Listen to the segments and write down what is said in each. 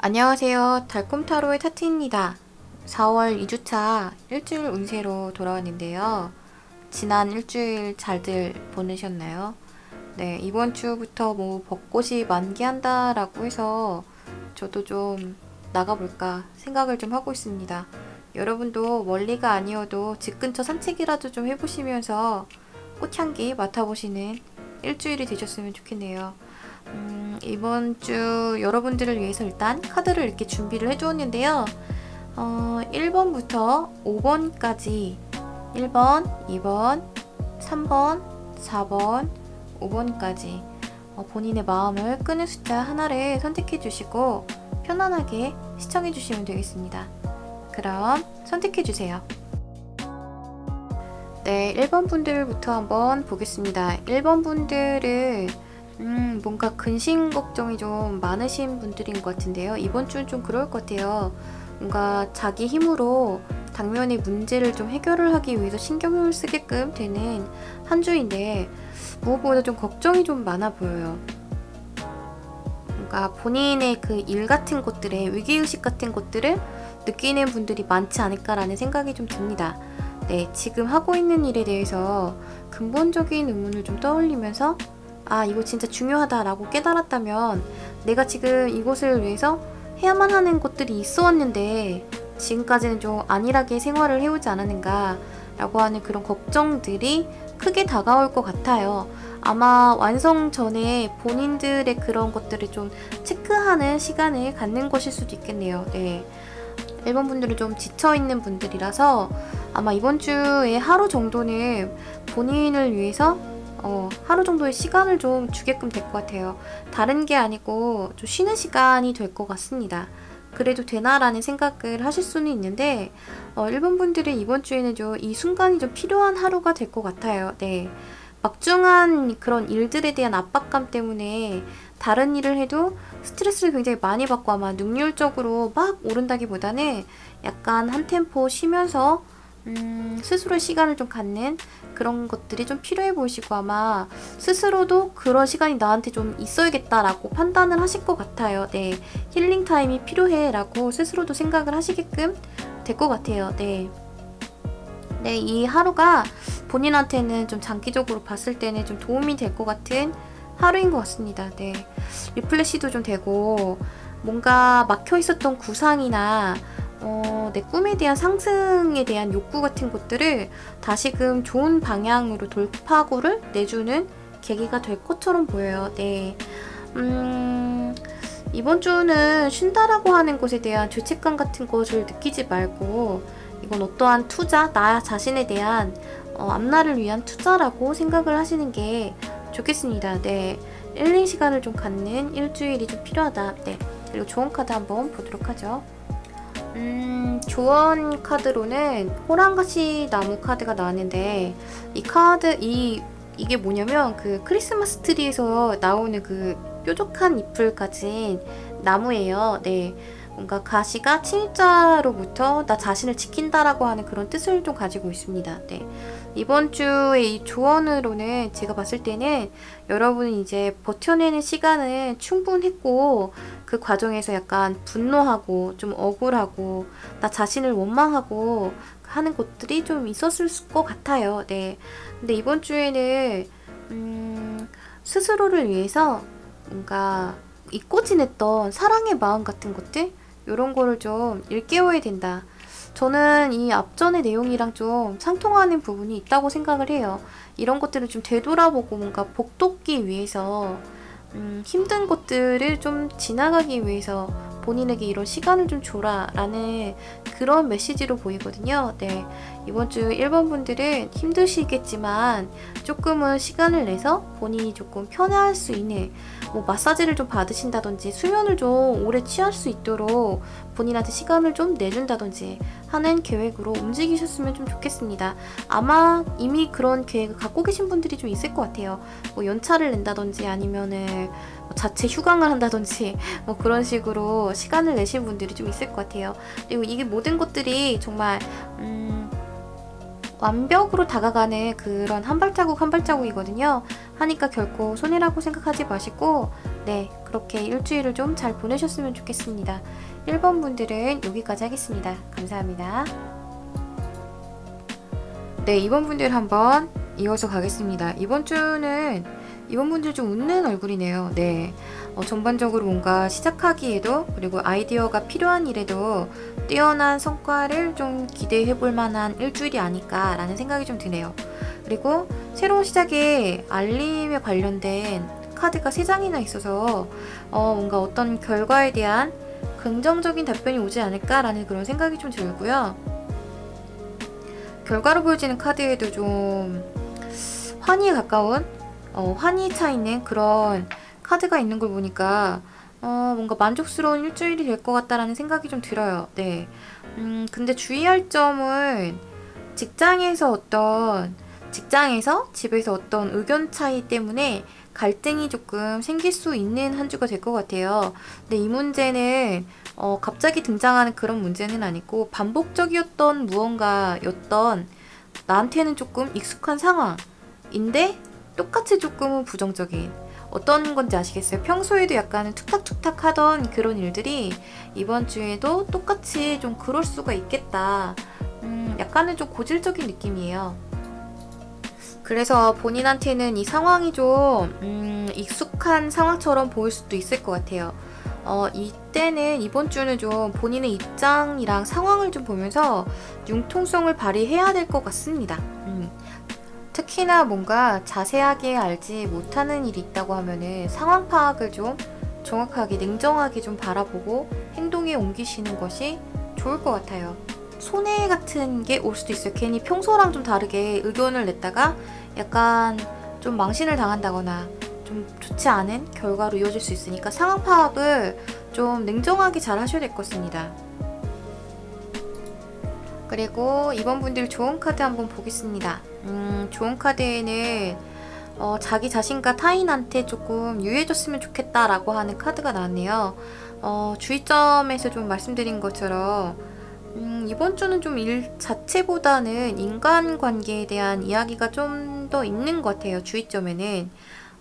안녕하세요. 달콤타로의 타티입니다. 4월 2주차 일주일 운세로 돌아왔는데요. 지난 일주일 잘들 보내셨나요? 네, 이번 주부터 뭐 벚꽃이 만개한다 라고 해서 저도 좀 나가볼까 생각을 좀 하고 있습니다. 여러분도 멀리가 아니어도 집 근처 산책이라도 좀 해보시면서 꽃향기 맡아보시는 일주일이 되셨으면 좋겠네요. 이번 주 여러분들을 위해서 일단 카드를 이렇게 준비를 해주었는데요. 1번부터 5번까지 1번, 2번, 3번, 4번, 5번까지 본인의 마음을 끄는 숫자 하나를 선택해 주시고 편안하게 시청해 주시면 되겠습니다. 그럼 선택해 주세요. 네, 1번 분들부터 한번 보겠습니다. 1번 분들은 뭔가 근심 걱정이 좀 많으신 분들인 것 같은데요. 이번 주는 좀 그럴 것 같아요. 뭔가 자기 힘으로 당면의 문제를 좀 해결을 하기 위해서 신경을 쓰게끔 되는 한 주인데 무엇보다 좀 걱정이 좀 많아 보여요. 뭔가 본인의 그 일 같은 것들에 위기의식 같은 것들을 느끼는 분들이 많지 않을까라는 생각이 좀 듭니다. 네, 지금 하고 있는 일에 대해서 근본적인 의문을 좀 떠올리면서 아, 이거 진짜 중요하다라고 깨달았다면 내가 지금 이것을 위해서 해야만 하는 것들이 있었는데 지금까지는 좀 안일하게 생활을 해오지 않았는가 라고 하는 그런 걱정들이 크게 다가올 것 같아요. 아마 완성 전에 본인들의 그런 것들을 좀 체크하는 시간을 갖는 것일 수도 있겠네요. 네. 일본 분들은 좀 지쳐있는 분들이라서 아마 이번 주에 하루 정도는 본인을 위해서 하루 정도의 시간을 좀 주게끔 될 것 같아요. 다른 게 아니고 좀 쉬는 시간이 될 것 같습니다. 그래도 되나라는 생각을 하실 수는 있는데 일본 분들은 이번 주에는 좀 이 순간이 좀 필요한 하루가 될 것 같아요. 네. 막중한 그런 일들에 대한 압박감 때문에 다른 일을 해도 스트레스를 굉장히 많이 받고 아마 능률적으로 막 오른다기보다는 약간 한 템포 쉬면서 스스로의 시간을 좀 갖는 그런 것들이 좀 필요해 보이시고 아마 스스로도 그런 시간이 나한테 좀 있어야겠다라고 판단을 하실 것 같아요. 네, 힐링 타임이 필요해 라고 스스로도 생각을 하시게끔 될 것 같아요. 네. 네, 이 하루가 본인한테는 좀 장기적으로 봤을 때는 좀 도움이 될 것 같은 하루인 것 같습니다. 네, 리플레시도 좀 되고 뭔가 막혀 있었던 구상이나 내 꿈에 대한 상승에 대한 욕구 같은 것들을 다시금 좋은 방향으로 돌파구를 내주는 계기가 될 것처럼 보여요. 네. 이번 주는 쉰다라고 하는 것에 대한 죄책감 같은 것을 느끼지 말고 이건 어떠한 투자, 나 자신에 대한 앞날을 위한 투자라고 생각을 하시는 게 좋겠습니다. 네. 힐링 시간을 좀 갖는 일주일이 좀 필요하다. 네. 그리고 조언 카드 한번 보도록 하죠. 조언 카드로는 호랑가시 나무 카드가 나왔는데 이 카드 이게 뭐냐면 그 크리스마스 트리에서 나오는 그 뾰족한 잎을 가진 나무예요. 네. 뭔가 가시가 침자로부터 나 자신을 지킨다라고 하는 그런 뜻을 좀 가지고 있습니다. 네. 이번 주에 이 조언으로는 제가 봤을 때는 여러분이 이제 버텨내는 시간은 충분했고 그 과정에서 약간 분노하고 좀 억울하고 나 자신을 원망하고 하는 것들이 좀 있었을 것 같아요. 네. 근데 이번 주에는 스스로를 위해서 뭔가 잊고 지냈던 사랑의 마음 같은 것들 이런 거를 좀 일깨워야 된다. 저는 이 앞전의 내용이랑 좀 상통하는 부분이 있다고 생각을 해요. 이런 것들을 좀 되돌아보고 뭔가 복돋기 위해서 힘든 것들을 좀 지나가기 위해서 본인에게 이런 시간을 좀 줘라 라는 그런 메시지로 보이거든요. 네, 이번 주 1번 분들은 힘드시겠지만 조금은 시간을 내서 본인이 조금 편해할 수 있는 뭐 마사지를 좀 받으신다든지 수면을 좀 오래 취할 수 있도록 본인한테 시간을 좀 내준다든지 하는 계획으로 움직이셨으면 좀 좋겠습니다. 아마 이미 그런 계획을 갖고 계신 분들이 좀 있을 것 같아요. 뭐 연차를 낸다든지 아니면은 뭐 자체 휴강을 한다든지 뭐 그런 식으로 시간을 내신 분들이 좀 있을 것 같아요. 그리고 이게 모든 것들이 정말 완벽으로 다가가는 그런 한 발자국 한 발자국이거든요. 하니까 결코 손해라고 생각하지 마시고 네, 그렇게 일주일을 좀 잘 보내셨으면 좋겠습니다. 1번 분들은 여기까지 하겠습니다. 감사합니다. 네, 2번 분들 한번 이어서 가겠습니다. 이번 분들 좀 웃는 얼굴이네요. 네, 전반적으로 뭔가 시작하기에도 그리고 아이디어가 필요한 일에도 뛰어난 성과를 좀 기대해 볼 만한 일주일이 아닐까 라는 생각이 좀 드네요. 그리고 새로운 시작에 알림에 관련된 카드가 3장이나 있어서 뭔가 어떤 결과에 대한 긍정적인 답변이 오지 않을까 라는 그런 생각이 좀 들고요. 결과로 보여지는 카드에도 좀 환희에 가까운 환희 차 있는 그런 카드가 있는 걸 보니까 뭔가 만족스러운 일주일이 될 것 같다라는 생각이 좀 들어요. 네. 근데 주의할 점은 직장에서 집에서 어떤 의견 차이 때문에 갈등이 조금 생길 수 있는 한 주가 될 것 같아요. 근데 이 문제는 갑자기 등장하는 그런 문제는 아니고 반복적이었던 무언가였던 나한테는 조금 익숙한 상황인데 똑같이 조금은 부정적인 어떤 건지 아시겠어요? 평소에도 약간은 툭탁툭탁 하던 그런 일들이 이번 주에도 똑같이 좀 그럴 수가 있겠다. 약간은 좀 고질적인 느낌이에요. 그래서 본인한테는 이 상황이 좀 익숙한 상황처럼 보일 수도 있을 것 같아요. 이번 주는 좀 본인의 입장이랑 상황을 좀 보면서 융통성을 발휘해야 될 것 같습니다. 특히나 뭔가 자세하게 알지 못하는 일이 있다고 하면은 상황 파악을 좀 정확하게 냉정하게 좀 바라보고 행동에 옮기시는 것이 좋을 것 같아요. 손해 같은 게 올 수도 있어요. 괜히 평소랑 좀 다르게 의견을 냈다가 약간 좀 망신을 당한다거나 좀 좋지 않은 결과로 이어질 수 있으니까 상황 파악을 좀 냉정하게 잘 하셔야 될 것 같습니다. 그리고 이번 분들 좋은 카드 한번 보겠습니다. 좋은 카드에는 자기 자신과 타인한테 조금 유해졌으면 좋겠다라고 하는 카드가 나왔네요. 주의점에서 좀 말씀드린 것처럼 이번 주는 좀 일 자체보다는 인간관계에 대한 이야기가 좀 더 있는 것 같아요. 주의점에는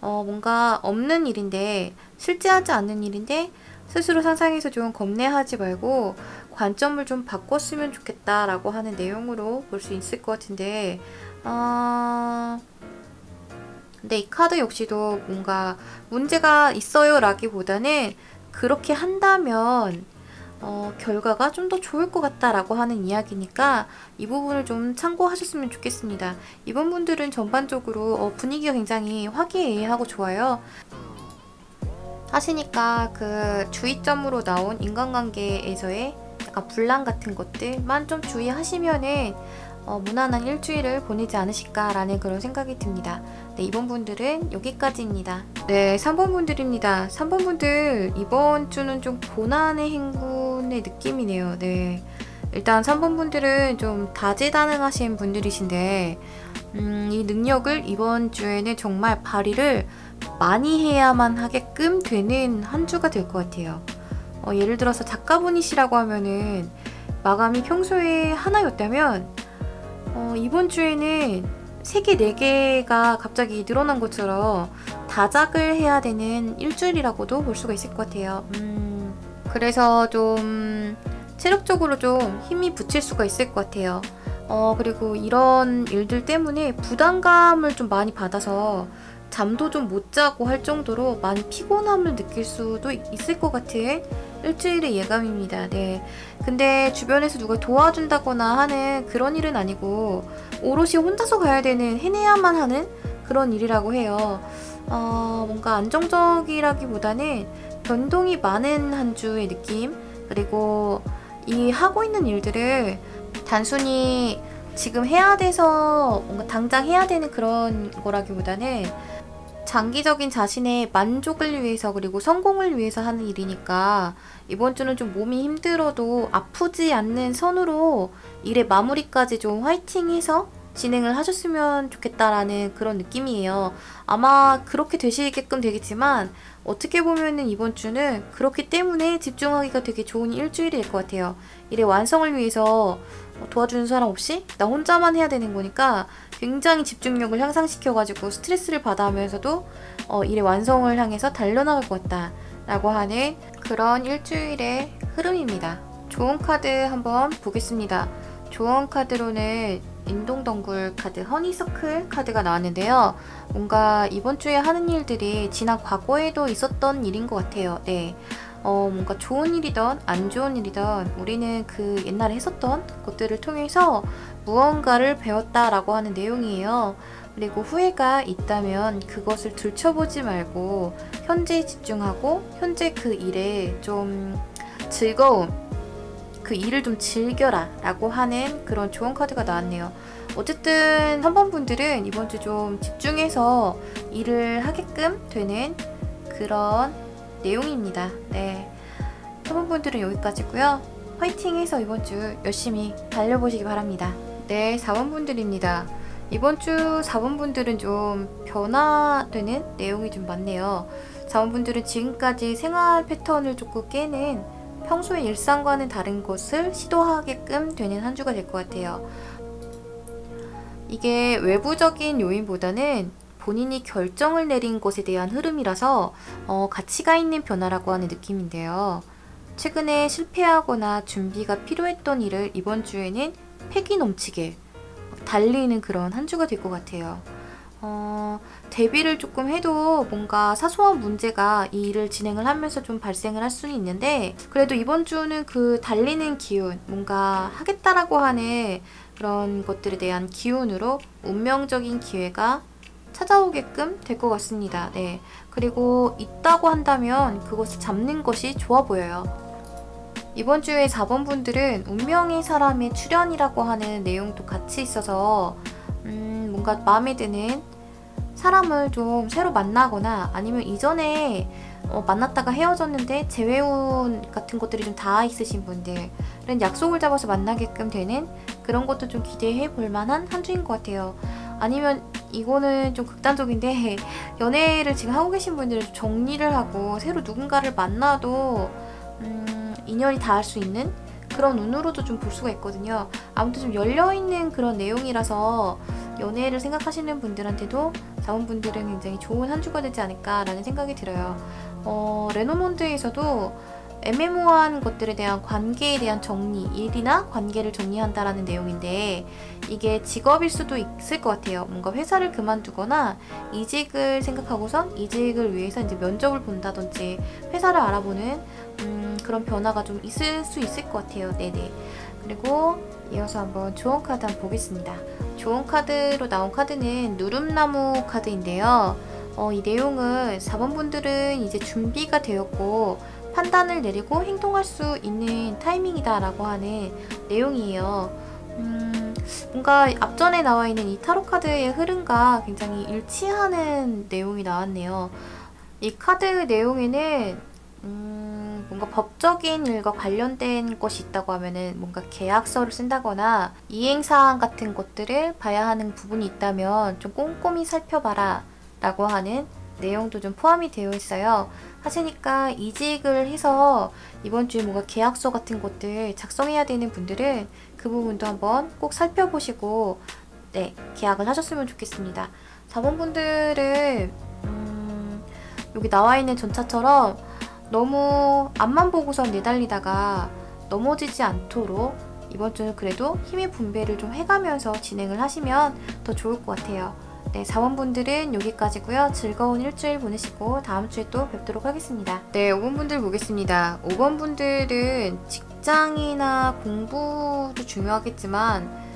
뭔가 없는 일인데 실제하지 않는 일인데 스스로 상상해서 좀 겁내하지 말고 관점을 좀 바꿨으면 좋겠다라고 하는 내용으로 볼 수 있을 것 같은데 근데 이 카드 역시도 뭔가 문제가 있어요 라기보다는 그렇게 한다면 결과가 좀 더 좋을 것 같다라고 하는 이야기니까 이 부분을 좀 참고하셨으면 좋겠습니다. 이번 분들은 전반적으로 분위기가 굉장히 화기애애하고 좋아요. 하시니까 그 주의점으로 나온 인간관계에서의 약간 분란 같은 것들만 좀 주의하시면은 무난한 일주일을 보내지 않으실까라는 그런 생각이 듭니다. 네, 이번 분들은 여기까지입니다. 네, 3번 분들입니다. 3번 분들 이번 주는 좀 고난의 행군의 느낌이네요. 네, 일단 3번 분들은 좀 다재다능하신 분들이신데 이 능력을 이번 주에는 정말 발휘를 많이 해야만 하게끔 되는 한 주가 될 것 같아요. 예를 들어서 작가분이시라고 하면은 마감이 평소에 하나였다면 이번 주에는 3개, 4개가 갑자기 늘어난 것처럼 다작을 해야 되는 일주일이라고도 볼 수가 있을 것 같아요. 그래서 좀 체력적으로 좀 힘이 붙일 수가 있을 것 같아요. 그리고 이런 일들 때문에 부담감을 좀 많이 받아서 잠도 좀 못 자고 할 정도로 많이 피곤함을 느낄 수도 있을 것 같은 일주일의 예감입니다. 네. 근데 주변에서 누가 도와준다거나 하는 그런 일은 아니고 오롯이 혼자서 가야 되는 해내야만 하는 그런 일이라고 해요. 뭔가 안정적이라기보다는 변동이 많은 한 주의 느낌, 그리고 이 하고 있는 일들을 단순히 지금 해야 돼서 뭔가 당장 해야 되는 그런 거라기보다는 장기적인 자신의 만족을 위해서 그리고 성공을 위해서 하는 일이니까 이번 주는 좀 몸이 힘들어도 아프지 않는 선으로 일의 마무리까지 좀 화이팅해서 진행을 하셨으면 좋겠다라는 그런 느낌이에요. 아마 그렇게 되시게끔 되겠지만 어떻게 보면은 이번 주는 그렇기 때문에 집중하기가 되게 좋은 일주일이 될 것 같아요. 일의 완성을 위해서 도와주는 사람 없이 나 혼자만 해야 되는 거니까 굉장히 집중력을 향상시켜가지고 스트레스를 받아 하면서도 일의 완성을 향해서 달려나갈 것 같다 라고 하는 그런 일주일의 흐름입니다. 좋은 카드 한번 보겠습니다. 좋은 카드로는 인동덩굴 카드, 허니서클 카드가 나왔는데요. 뭔가 이번 주에 하는 일들이 지난 과거에도 있었던 일인 것 같아요. 네. 뭔가 좋은 일이든 안 좋은 일이든 우리는 그 옛날에 했었던 것들을 통해서 무언가를 배웠다라고 하는 내용이에요. 그리고 후회가 있다면 그것을 들춰보지 말고 현재에 집중하고 현재 그 일에 좀 즐거움, 그 일을 좀 즐겨라 라고 하는 그런 좋은 카드가 나왔네요. 어쨌든 3번 분들은 이번 주 좀 집중해서 일을 하게끔 되는 그런 내용입니다. 네, 3번 분들은 여기까지고요. 화이팅 해서 이번 주 열심히 달려보시기 바랍니다. 네, 4번 분들입니다. 이번 주 4번 분들은 좀 변화되는 내용이 좀 많네요. 4번 분들은 지금까지 생활 패턴을 조금 깨는, 평소의 일상과는 다른 것을 시도하게끔 되는 한 주가 될 것 같아요. 이게 외부적인 요인보다는 본인이 결정을 내린 것에 대한 흐름이라서 가치가 있는 변화라고 하는 느낌인데요. 최근에 실패하거나 준비가 필요했던 일을 이번 주에는 패기 넘치게 달리는 그런 한 주가 될 것 같아요. 대비를 조금 해도 뭔가 사소한 문제가 이 일을 진행을 하면서 좀 발생을 할 수는 있는데, 그래도 이번 주는 그 달리는 기운, 뭔가 하겠다라고 하는 그런 것들에 대한 기운으로 운명적인 기회가 찾아오게끔 될 것 같습니다. 네. 그리고 있다고 한다면 그것을 잡는 것이 좋아 보여요. 이번 주에 4번 분들은 운명의 사람의 출현이라고 하는 내용도 같이 있어서 뭔가 마음에 드는 사람을 좀 새로 만나거나, 아니면 이전에 만났다가 헤어졌는데 재회운 같은 것들이 좀 닿아 있으신 분들은 약속을 잡아서 만나게끔 되는 그런 것도 좀 기대해 볼 만한 한 주인 것 같아요. 아니면 이거는 좀 극단적인데 연애를 지금 하고 계신 분들은 정리를 하고 새로 누군가를 만나도 인연이 닿을 수 있는 그런 운으로도 좀 볼 수가 있거든요. 아무튼 좀 열려있는 그런 내용이라서 연애를 생각하시는 분들한테도 4번 분들은 굉장히 좋은 한 주가 되지 않을까라는 생각이 들어요. 레노몬드에서도 애매모호한 것들에 대한 관계에 대한 정리, 일이나 관계를 정리한다라는 내용인데, 이게 직업일 수도 있을 것 같아요. 뭔가 회사를 그만두거나 이직을 생각하고선 이직을 위해서 이제 면접을 본다든지 회사를 알아보는 그런 변화가 좀 있을 수 있을 것 같아요. 네네. 그리고 이어서 한번 좋은 카드 한번 보겠습니다. 좋은 카드로 나온 카드는 누름나무 카드인데요. 이 내용은 4번 분들은 이제 준비가 되었고 판단을 내리고 행동할 수 있는 타이밍이다 라고 하는 내용이에요. 뭔가 앞전에 나와 있는 이 타로 카드의 흐름과 굉장히 일치하는 내용이 나왔네요. 이 카드 내용에는 뭔가 법적인 일과 관련된 것이 있다고 하면은 뭔가 계약서를 쓴다거나 이행사항 같은 것들을 봐야 하는 부분이 있다면 좀 꼼꼼히 살펴봐라 라고 하는 내용도 좀 포함이 되어 있어요. 하시니까 이직을 해서 이번 주에 뭔가 계약서 같은 것들 작성해야 되는 분들은 그 부분도 한번 꼭 살펴보시고 네, 계약을 하셨으면 좋겠습니다. 4번 분들은 여기 나와 있는 전차처럼 너무 앞만 보고선 내달리다가 넘어지지 않도록 이번 주는 그래도 힘의 분배를 좀 해가면서 진행을 하시면 더 좋을 것 같아요. 네, 4번 분들은 여기까지고요. 즐거운 일주일 보내시고 다음 주에 또 뵙도록 하겠습니다. 네, 5번 분들 보겠습니다. 5번 분들은 직장이나 공부도 중요하겠지만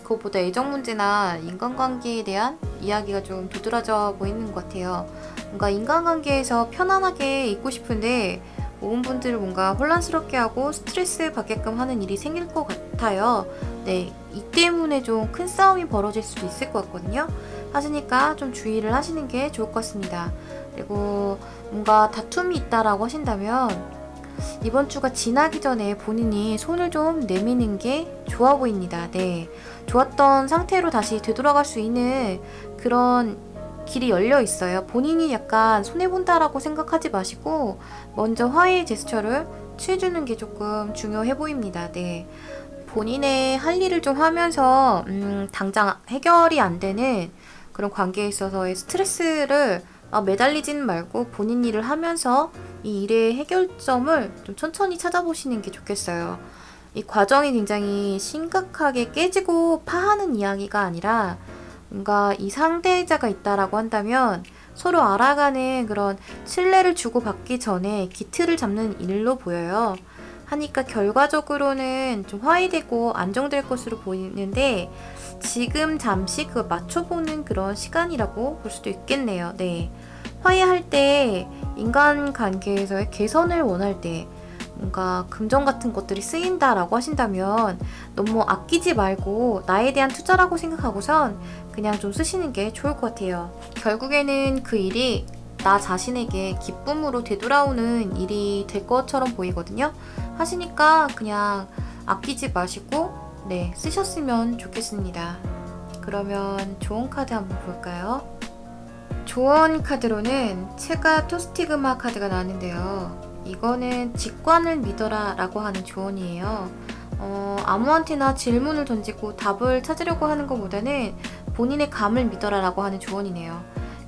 그것보다 애정 문제나 인간관계에 대한 이야기가 좀 도드라져 보이는 것 같아요. 뭔가 인간관계에서 편안하게 있고 싶은데 5번 분들을 뭔가 혼란스럽게 하고 스트레스 받게끔 하는 일이 생길 것 같아요. 네, 이 때문에 좀 큰 싸움이 벌어질 수도 있을 것 같거든요. 하시니까 좀 주의를 하시는 게 좋을 것 같습니다. 그리고 뭔가 다툼이 있다라고 하신다면 이번 주가 지나기 전에 본인이 손을 좀 내미는 게 좋아 보입니다. 네, 좋았던 상태로 다시 되돌아갈 수 있는 그런 길이 열려 있어요. 본인이 약간 손해본다라고 생각하지 마시고 먼저 화해의 제스처를 취해주는 게 조금 중요해 보입니다. 네, 본인의 할 일을 좀 하면서 당장 해결이 안 되는 그런 관계에 있어서의 스트레스를 매달리지는 말고 본인 일을 하면서 이 일의 해결점을 좀 천천히 찾아보시는 게 좋겠어요. 이 과정이 굉장히 심각하게 깨지고 파하는 이야기가 아니라 뭔가 이 상대자가 있다라고 한다면 서로 알아가는 그런 신뢰를 주고받기 전에 기틀을 잡는 일로 보여요. 하니까 결과적으로는 좀 화해되고 안정될 것으로 보이는데 지금 잠시 그걸 맞춰보는 그런 시간이라고 볼 수도 있겠네요. 네. 화해할 때 인간관계에서의 개선을 원할 때 뭔가 금전 같은 것들이 쓰인다라고 하신다면 너무 아끼지 말고 나에 대한 투자라고 생각하고선 그냥 좀 쓰시는 게 좋을 것 같아요. 결국에는 그 일이 나 자신에게 기쁨으로 되돌아오는 일이 될 것처럼 보이거든요. 하시니까 그냥 아끼지 마시고 네, 쓰셨으면 좋겠습니다. 그러면 조언 카드 한번 볼까요? 조언 카드로는 체가 토스티그마 카드가 나왔는데요. 이거는 직관을 믿어라 라고 하는 조언이에요. 아무한테나 질문을 던지고 답을 찾으려고 하는 것보다는 본인의 감을 믿어라 라고 하는 조언이네요.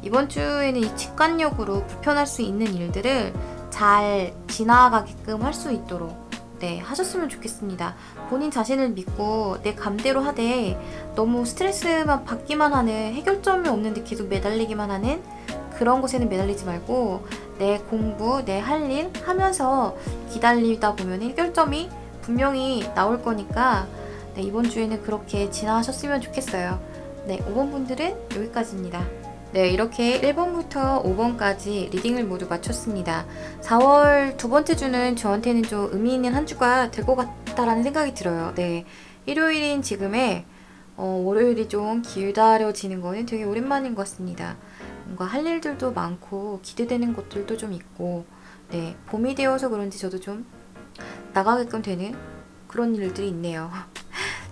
이번 주에는 이 직관력으로 불편할 수 있는 일들을 잘 지나가게끔 할 수 있도록 네, 하셨으면 좋겠습니다. 본인 자신을 믿고 내 감대로 하되 너무 스트레스만 받기만 하는 해결점이 없는데 계속 매달리기만 하는 그런 곳에는 매달리지 말고 내 공부, 내 할 일 하면서 기다리다 보면 해결점이 분명히 나올 거니까 네, 이번 주에는 그렇게 지나셨으면 좋겠어요. 네, 5번 분들은 여기까지입니다. 네, 이렇게 1번부터 5번까지 리딩을 모두 마쳤습니다. 4월 두 번째 주는 저한테는 좀 의미 있는 한 주가 될 것 같다라는 생각이 들어요. 네, 일요일인 지금에 월요일이 좀 기다려지는 거는 되게 오랜만인 것 같습니다. 뭔가 할 일들도 많고 기대되는 것들도 좀 있고 네, 봄이 되어서 그런지 저도 좀 나가게끔 되는 그런 일들이 있네요.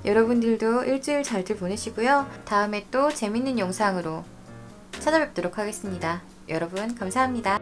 여러분들도 일주일 잘들 보내시고요. 다음에 또 재밌는 영상으로 찾아뵙도록 하겠습니다. 여러분 감사합니다.